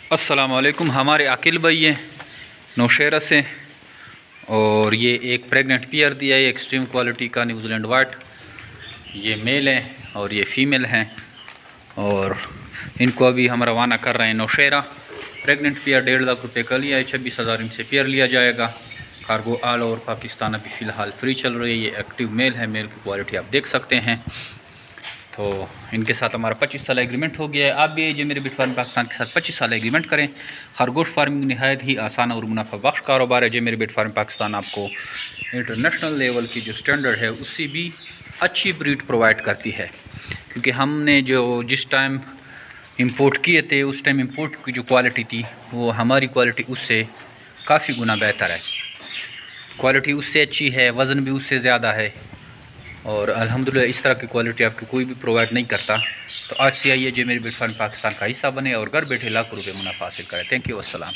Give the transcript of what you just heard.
अस्सलामुअलैकुम। हमारे अकील भाई हैं नौशहरा से, और ये एक प्रेग्नेंट पेयर दिया है एक्सट्रीम क्वालिटी का न्यूजीलैंड वाइट। ये मेल हैं और ये फीमेल हैं, और इनको अभी हम रवाना कर रहे हैं नौशहरा। प्रेग्नेंट पेयर 1.5 लाख रुपये का लिया है, 26,000 इनसे पेयर लिया जाएगा। कार्गो ऑल ओवर पाकिस्तान अभी फ़िलहाल फ्री चल रही है। ये एक्टिव मेल है, मेल की क्वालिटी आप देख सकते हैं। तो इनके साथ हमारा 25 साल एग्रीमेंट हो गया है। आप भी जो मेरे बिट फार्म पाकिस्तान के साथ 25 साल एग्रीमेंट करें। खरगोश फार्मिंग नहायत ही आसान और मुनाफा बख्श कारोबार है। जो मेरे बिट फार्म पाकिस्तान आपको इंटरनेशनल लेवल की जो स्टैंडर्ड है उससे भी अच्छी ब्रीड प्रोवाइड करती है, क्योंकि हमने जिस टाइम इंपोर्ट किए थे उस टाइम इंपोर्ट की जो क्वालिटी थी वो हमारी क्वालिटी उससे काफ़ी गुना बेहतर है। क्वालिटी उससे अच्छी है, वज़न भी उससे ज़्यादा है, और अल्हम्दुलिल्लाह इस तरह की क्वालिटी आपको कोई भी प्रोवाइड नहीं करता। तो आज से आइए जो मेरे बिट फार्म पाकिस्तान का हिस्सा बने और घर बैठे लाखों रुपये मुनाफा हासिल करें। थैंक यू, अस्सलाम।